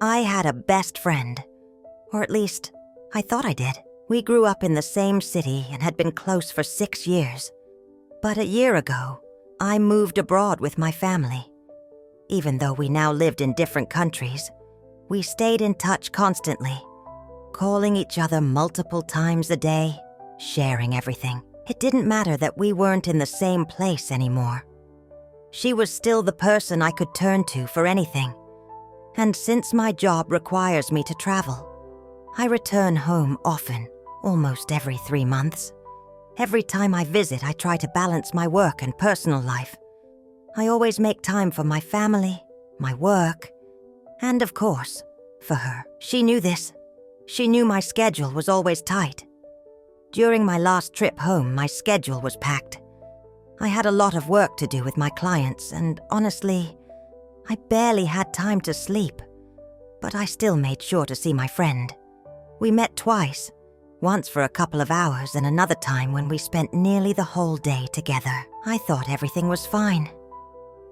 I had a best friend. Or at least, I thought I did. We grew up in the same city and had been close for 6 years. But a year ago, I moved abroad with my family. Even though we now lived in different countries, we stayed in touch constantly, calling each other multiple times a day, sharing everything. It didn't matter that we weren't in the same place anymore. She was still the person I could turn to for anything. And since my job requires me to travel, I return home often, almost every 3 months. Every time I visit, I try to balance my work and personal life. I always make time for my family, my work, and of course, for her. She knew this. She knew my schedule was always tight. During my last trip home, my schedule was packed. I had a lot of work to do with my clients, and honestly, I barely had time to sleep. But I still made sure to see my friend. We met twice, once for a couple of hours and another time when we spent nearly the whole day together. I thought everything was fine.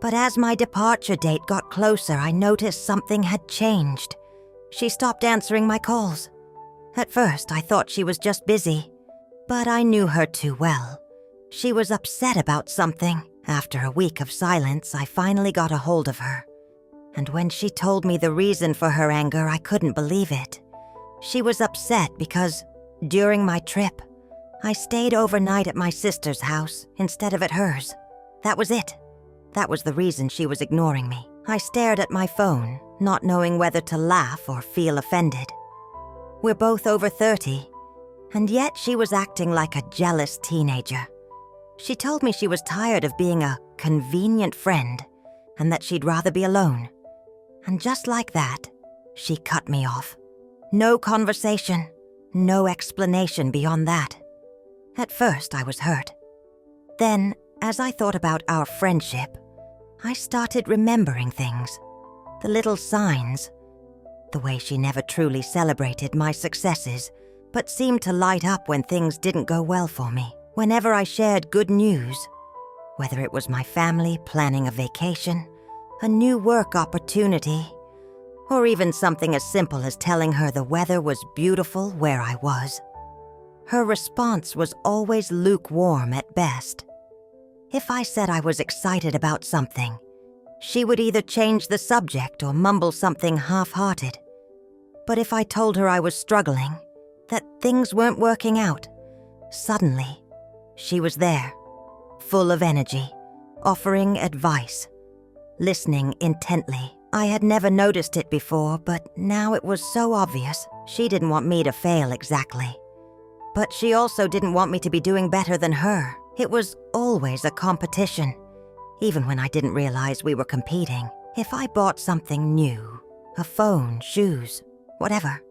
But as my departure date got closer, I noticed something had changed. She stopped answering my calls. At first, I thought she was just busy, but I knew her too well. She was upset about something. After a week of silence, I finally got a hold of her. And when she told me the reason for her anger, I couldn't believe it. She was upset because, during my trip, I stayed overnight at my sister's house instead of at hers. That was it. That was the reason she was ignoring me. I stared at my phone, not knowing whether to laugh or feel offended. We're both over 30, and yet she was acting like a jealous teenager. She told me she was tired of being a convenient friend and that she'd rather be alone. And just like that, she cut me off. No conversation, no explanation beyond that. At first, I was hurt. Then, as I thought about our friendship, I started remembering things. The little signs. The way she never truly celebrated my successes, but seemed to light up when things didn't go well for me. Whenever I shared good news, whether it was my family planning a vacation, a new work opportunity, or even something as simple as telling her the weather was beautiful where I was, her response was always lukewarm at best. If I said I was excited about something, she would either change the subject or mumble something half-hearted. But if I told her I was struggling, that things weren't working out, suddenly, she was there, full of energy, offering advice, listening intently. I had never noticed it before, but now it was so obvious. She didn't want me to fail exactly. But she also didn't want me to be doing better than her. It was always a competition, even when I didn't realize we were competing. If I bought something new, a phone, shoes, whatever,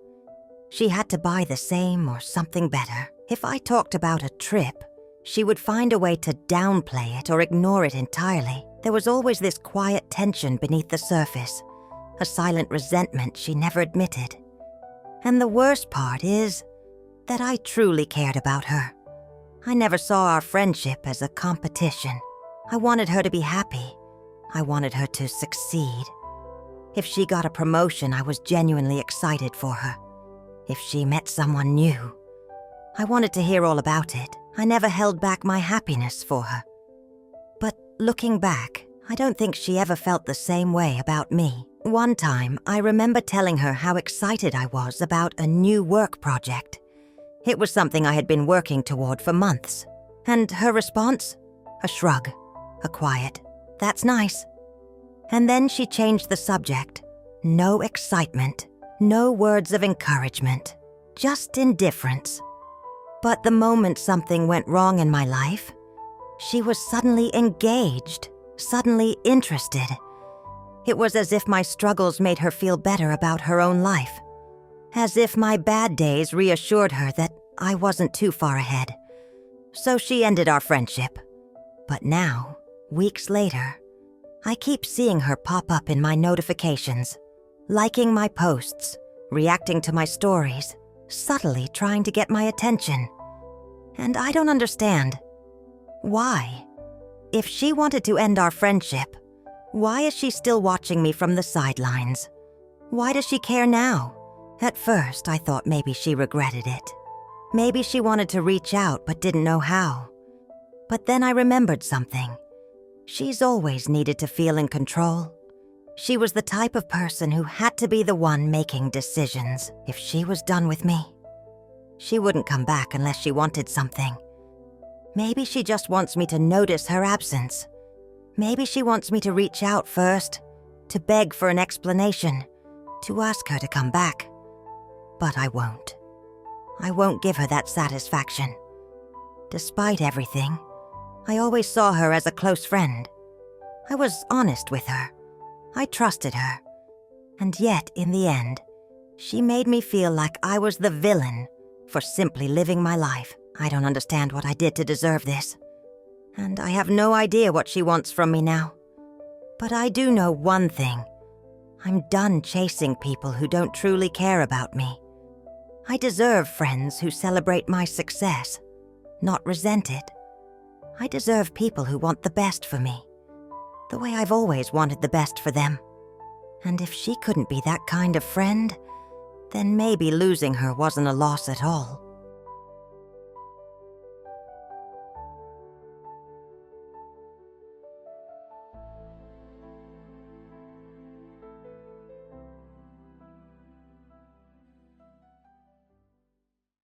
she had to buy the same or something better. If I talked about a trip, she would find a way to downplay it or ignore it entirely. There was always this quiet tension beneath the surface, a silent resentment she never admitted. And the worst part is that I truly cared about her. I never saw our friendship as a competition. I wanted her to be happy. I wanted her to succeed. If she got a promotion, I was genuinely excited for her. If she met someone new, I wanted to hear all about it. I never held back my happiness for her. But looking back, I don't think she ever felt the same way about me. One time, I remember telling her how excited I was about a new work project. It was something I had been working toward for months. And her response? A shrug, a quiet, "That's nice." And then she changed the subject. No excitement, no words of encouragement, just indifference. But the moment something went wrong in my life, she was suddenly engaged, suddenly interested. It was as if my struggles made her feel better about her own life. As if my bad days reassured her that I wasn't too far ahead. So she ended our friendship. But now, weeks later, I keep seeing her pop up in my notifications, liking my posts, reacting to my stories, subtly trying to get my attention. And I don't understand. Why? If she wanted to end our friendship, why is she still watching me from the sidelines? Why does she care now? At first, I thought maybe she regretted it. Maybe she wanted to reach out but didn't know how. But then I remembered something. She's always needed to feel in control. She was the type of person who had to be the one making decisions if she was done with me. She wouldn't come back unless she wanted something. Maybe she just wants me to notice her absence. Maybe she wants me to reach out first, to beg for an explanation, to ask her to come back. But I won't. I won't give her that satisfaction. Despite everything, I always saw her as a close friend. I was honest with her. I trusted her. And yet, in the end, she made me feel like I was the villain for simply living my life. I don't understand what I did to deserve this. And I have no idea what she wants from me now. But I do know one thing. I'm done chasing people who don't truly care about me. I deserve friends who celebrate my success, not resent it. I deserve people who want the best for me, the way I've always wanted the best for them. And if she couldn't be that kind of friend, then maybe losing her wasn't a loss at all.